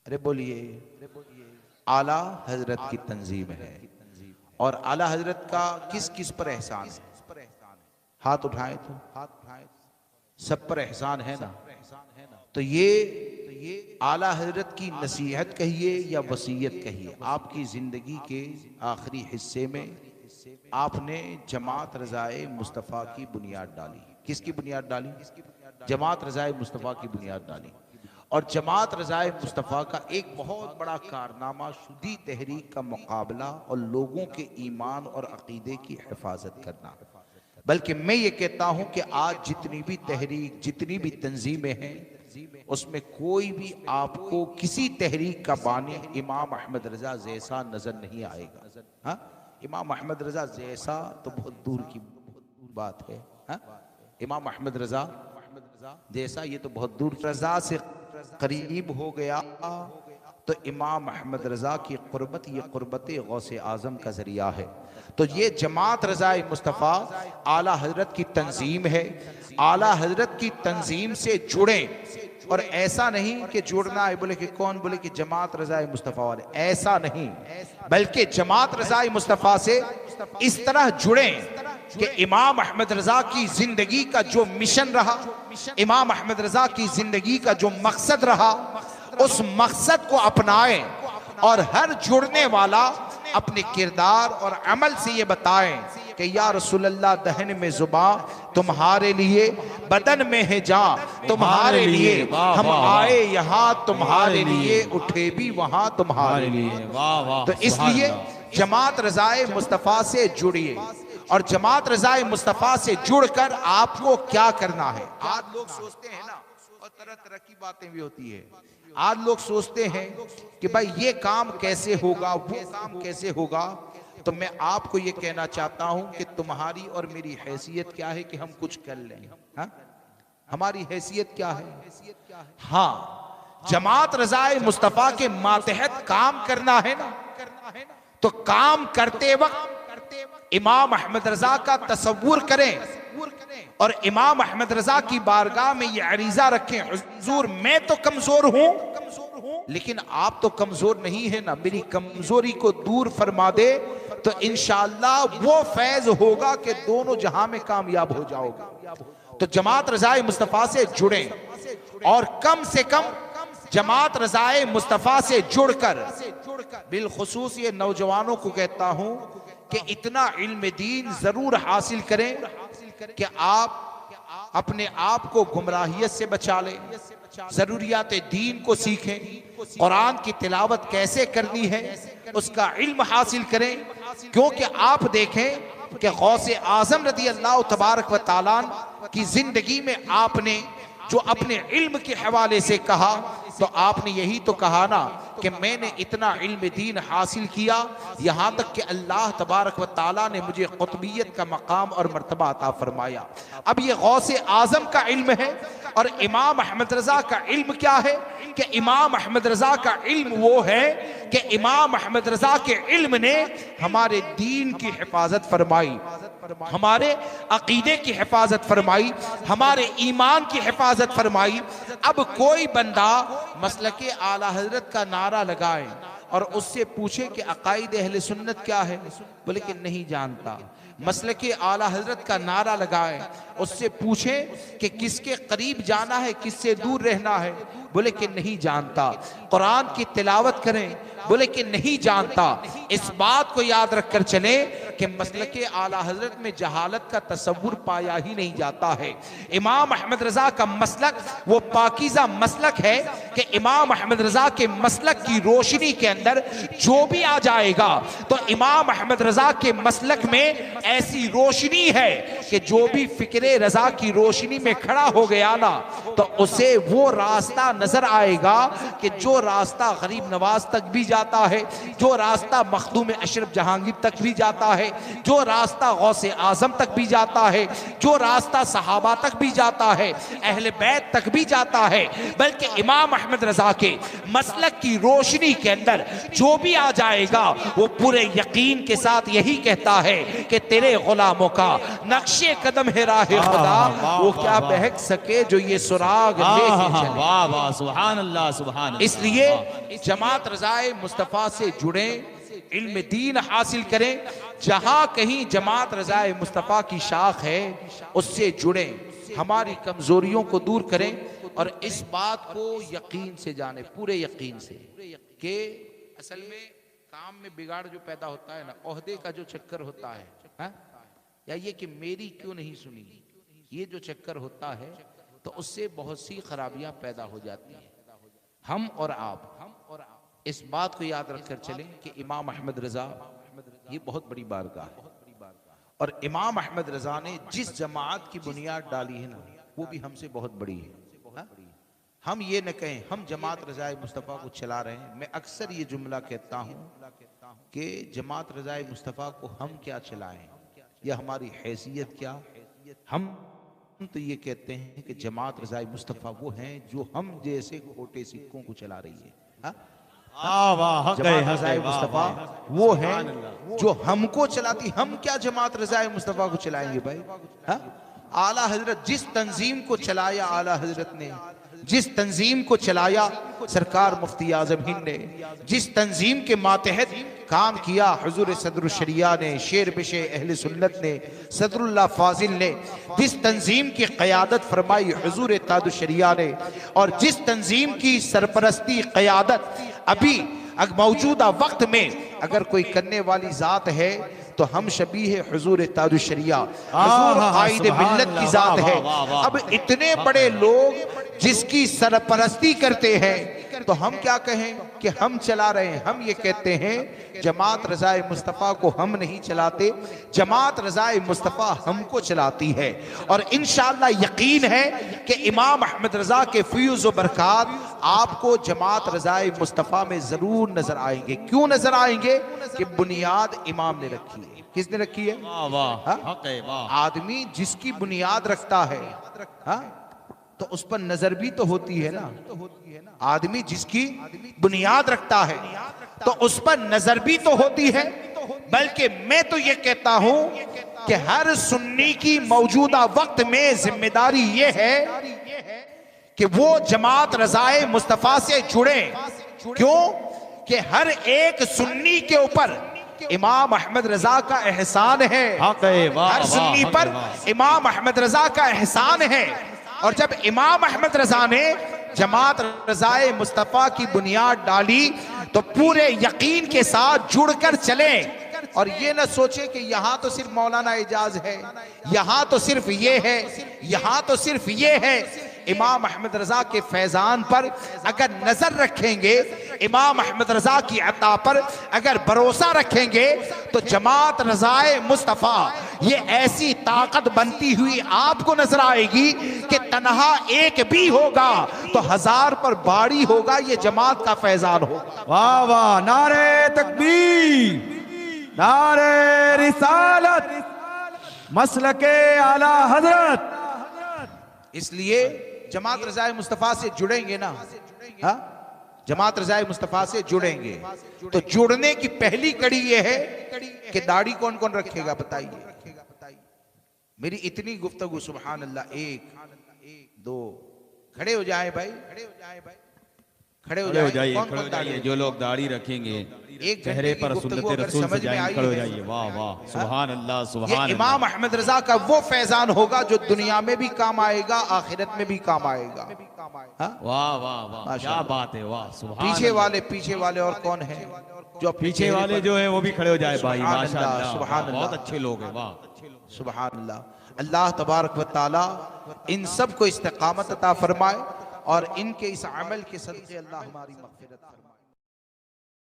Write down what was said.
अरे बोलिए, आला हजरत की तंजीम है। और आला हजरत का किस किस पर एहसान है? हाथ उठाए तो सब पर एहसान है ना। तो ये आला हजरत की नसीहत कहिए या वसीयत कहिए, आपकी जिंदगी के आखिरी हिस्से में आपने जमात रज़ाए मुस्तफ़ा की बुनियाद डाली। किसकी बुनियाद डाली? जमात रज़ाए मुस्तफ़ा की बुनियाद डाली। और जमात रज़ाए मुस्तफ़ा का एक बहुत बड़ा कारनामा शुद्धी तहरीक का मुकाबला और लोगों के ईमान और अकीदे की हिफाजत करना। बल्कि मैं ये कहता हूं कि आज जितनी भी तहरीक, जितनी भी तंजीमें हैं, उसमें कोई भी आपको किसी तहरीक का बानी इमाम अहमद रजा जैसा नजर नहीं आएगा। हाँ, इमाम अहमद रजा जैसा तो बहुत दूर की बात है। हाँ, इमाम अहमद रजा जैसा ये तो बहुत दूर, रजा से करीब हो गया तो इमाम अहमद रजा की कुर्बत, ये कुर्बत गौसे आजम का जरिया है। तो ये जमात रज़ाए मुस्तफ़ा आला हजरत की तंजीम है। आला हजरत की तंजीम से जुड़ें। और ऐसा नहीं कि जुड़ना है बोले कि कौन बोले कि जमात रज़ाए मुस्तफ़ा वाले, ऐसा नहीं, बल्कि जमात रज़ाए मुस्तफ़ा से इस तरह जुड़ें कि इमाम अहमद रजा की जिंदगी का जो मिशन रहा, इमाम अहमद रजा की जिंदगी का जो मकसद रहा, उस मकसद को अपनाएं। और हर जुड़ने वाला अपने किरदार और अमल से ये बताएं कि या रसूलल्लाह दहन में जुबां तुम्हारे लिए, बदन में है जान तुम्हारे लिए, हम आए यहाँ तुम्हारे लिए, उठे भी वहां तुम्हारे लिए। तो इसलिए जमात रज़ाए मुस्तफ़ा से जुड़िए। और जमात रज़ाए मुस्तफ़ा से जुड़कर आपको क्या करना है? आज लोग सोचते हैं ना, और तरह तरह की बातें भी होती है। आज लोग सोचते हैं कि भाई ये काम कैसे होगा, वो काम कैसे होगा। तो मैं आपको ये कहना चाहता हूं कि तुम्हारी और मेरी हैसियत क्या है कि हम कुछ कर लें। हाँ? हमारी हैसियत क्या है? हाँ, जमात रज़ाए मुस्तफ़ा के मातहत काम करना है ना, तो काम करते वक्त इमाम अहमद रजा का तसव्वुर करें और इमाम अहमद रजा की बारगाह में ये अरीजा रखें, हुजूर मैं तो कमजोर हूं, लेकिन आप तो कमजोर नहीं है ना, मेरी कमजोरी को दूर फरमा दे। तो इंशाअल्लाह वो फैज होगा कि दोनों जहां में कामयाब हो जाओगे। तो जमात रज़ाए मुस्तफ़ा से जुड़ें और कम से कम जमात रज़ाए मुस्तफ़ा से जुड़कर, बिलखुसूस ये नौजवानों को कहता हूं कि इतना इल्म दीन जरूर हासिल करें कि आप अपने आप को गुमराहियत से बचा लें, जरूरियात दीन को सीखें, कुरान की तिलावत कैसे करनी है उसका इल्म हासिल करें। क्योंकि आप देखें कि गौसे आजम रज़ी अल्लाह तबारक व तआला की जिंदगी में आपने जो अपने इल्म के हवाले से कहा, तो आपने यही तो कहा ना कि मैंने इतना इल्म दीन हासिल किया, यहाँ तक कि अल्लाह तबारक व ताला ने मुझे क़ुतबियत का मकाम और मर्तबा अता फरमाया। अब ये गौसे आज़म का इल्म है। और इमाम अहमद रज़ा का इल्म क्या है कि इमाम अहमद रज़ा का इल्म वो है कि इमाम अहमद रज़ा के इल्म ने हमारे दीन की हिफाजत फरमाई, हमारे अकीदे की हिफाजत फरमाई, हमारे ईमान की हिफाजत फरमाई। अब कोई बंदा मसलके आला हजरत का नारा लगाए और उससे पूछे कि अकायद अहले सुन्नत क्या है, बोले कि नहीं जानता। मसलके आला हजरत का नारा लगाए, उससे पूछे कि किसके करीब जाना है, किससे दूर रहना है, बोले कि नहीं जानता। कुरान की तिलावत करें, बोले कि नहीं जानता। इस बात को याद रखकर चले कि मसलके आला हजरत में जहालत का तसव्वुर पाया ही नहीं जाता है। इमाम अहमद रजा का मसलक वो पाकीज़ा मसलक है कि इमाम अहमद रजा के मसलक की रोशनी के अंदर जो भी आ जाएगा, तो इमाम अहमद रजा के मसलक में ऐसी रोशनी है कि जो भी फिक्रे रजा की रोशनी में खड़ा हो गया ना, तो उसे वो रास्ता नजर आएगा कि जो रास्ता गरीब नवाज तक भी जाता है, जो रास्ता मखदूम अशरफ जहांगीर तक भी जाता है, है, जो रास्ता गौसे आजम तक भी जाता है, जो रास्ता सहाबा तक भी जाता है, अहले बैत तक भी जाता है, बल्कि इमाम अहमद रजा के मसलक की रोशनी के अंदर जो भी आ जाएगा वो पूरे यकीन के साथ यही कहता है कि तेरे गुलामों का नक्शे कदम है राहे खुदा, वो क्या बहक सके जो ये सुराग लेके चले। वाह वाह, सुभान अल्लाह, सुभान अल्लाह। इसलिए जमात रजाए मुस्तफ़ा से जुड़े, इल्म दीन हासिल करें, जहां कहीं जमात रजाए मुस्तफ़ा की शाख है उससे जुड़े, हमारी कमजोरियों को दूर करें और इस बात को यकीन से जाने, पूरे यकीन से, कि असल में काम में बिगाड़ जो पैदा होता है ना, ओहदे का जो चक्कर होता है, हा? या ये कि मेरी क्यों नहीं सुनी, ये जो चक्कर होता है तो उससे बहुत सी खराबियां पैदा हो जाती हैं। हम और आप इस बात को याद रखकर चलें कि इमाम अहमद रजा ये बहुत बड़ी बारगाह है, और इमाम अहमद रजा ने जिस जमात की बुनियाद डाली है ना वो भी हमसे बहुत बड़ी है। हा? हम ये न कहें हम जमात रजाए मुस्तफ़ा को चला रहे हैं। मैं अक्सर ये जुमला कहता हूँ कि जमात रजाए मुस्तफ़ा को हम क्या चलाएं, या हमारी हैसियत क्या। हम तो ये कहते हैं कि जमात रजाए मुस्तफ़ा वो हैं जो हम जैसे खोटे सिक्कों को चला रही है। जमात रजाए मुस्तफ़ा वो हैं जो हमको चलाती, हम क्या जमात रजाए मुस्तफ़ा को चलाएंगे भाई। हा? आला हजरत जिस तंजीम को चलाया, आला हजरत ने जिस तंजीम को चलाया, सरकार मुफ्ती आजम हिंद ने जिस तंजीम के मातहत काम किया, हुजूर सदरुल शरिया ने, शेर बिशे अहले सुन्नत ने, सदरुल्लाह फाजिल ने जिस तंजीम की क़यादत फरमाई, हुजूर ताजुल शरिया ने, और जिस तंजीम की सरपरस्ती क़यादत अभी मौजूदा वक्त में अगर कोई करने वाली ज़ात है तो हम शबीह हुजूर ताजुल शरिया, हुजूर कायदे मिल्लत की ज़ात है। अब इतने बड़े लोग जिसकी सरपरस्ती करते हैं तो हम क्या कहें कि हम चला रहे हैं। हम ये कहते हैं जमात रजाए मुस्तफ़ा को हम नहीं चलाते, जमात रजाए मुस्तफ़ा हमको चलाती है। और इंशाअल्लाह यकीन है कि इमाम अहमद रजा के फ़यूज़ व बरक़ात आपको जमात रजाए मुस्तफ़ा में जरूर नजर आएंगे। क्यों नजर आएंगे कि बुनियाद इमाम ने रखी है। किसने रखी है? आदमी जिसकी बुनियाद रखता है, हा? तो उस पर नजर भी तो होती है ना। आदमी जिसकी बुनियाद रखता है तो उस पर नजर भी तो होती है। बल्कि मैं तो ये कहता हूं कि हर सुन्नी की मौजूदा वक्त में जिम्मेदारी ये है कि वो जमात रजाए मुस्तफ़ा से जुड़े। क्यों कि हर एक सुन्नी के ऊपर इमाम अहमद रजा का एहसान है। हर सुन्नी पर इमाम अहमद रजा का एहसान है। और जब इमाम अहमद रजा ने जमात रजाए मुस्तफ़ा की बुनियाद डाली तो पूरे यकीन के साथ जुड़कर चले, और ये ना सोचे कि यहां तो सिर्फ मौलाना एजाज है, यहां तो सिर्फ ये है, यहां तो सिर्फ ये है। इमाम अहमद रजा के फैजान पर अगर नजर रखेंगे, इमाम अहमद रजा की अता पर अगर भरोसा रखेंगे तो जमात रजाए मुस्तफ़ा ये ऐसी ताकत बनती हुई आपको नजर आएगी कि तन्हा एक भी होगा तो हजार पर बाड़ी होगा। ये जमात का फैजान होगा। वाह वाह, नारे तकबीर, नारे रिसालत, मसलके आला हजरत। इसलिए जमात रजाए मुस्तफ़ा से जुड़ेंगे ना, हा? जमात रजाए मुस्तफ़ा से जुड़ेंगे तो जुड़ने की पहली कड़ी ये है कि दाढ़ी कौन कौन रखेगा बताइए। मेरी इतनी गुफ्तगू, सुभान अल्लाह। एक दो, खड़े हो जाए भाई, खड़े हो जाइए। जो लोग दाढ़ी रखेंगे एक चेहरे पर सुन्नत रसूल से जाएंगे, खड़े हो जाइए। वाह वाह, सुभान अल्लाह, सुभान। इमाम अहमद रजा का वो फैजान होगा जो दुनिया में भी काम आएगा, आखिरत में भी काम आएगा। वाह वाह वाह, क्या बात है, वाह सुभान। पीछे वाले और कौन है जो पीछे वाले जो है वो भी खड़े हो जाए भाई, माशाअल्लाह, सुभान अल्लाह, बहुत अच्छे लोग हैं, वाह सुभान अल्लाह। अल्लाह तबारक व तआला इन सब को इस्तिकामत अता फरमाए और इनके इस अमल के सदक़े अल्लाह हमारी मग़फ़िरत फरमाए।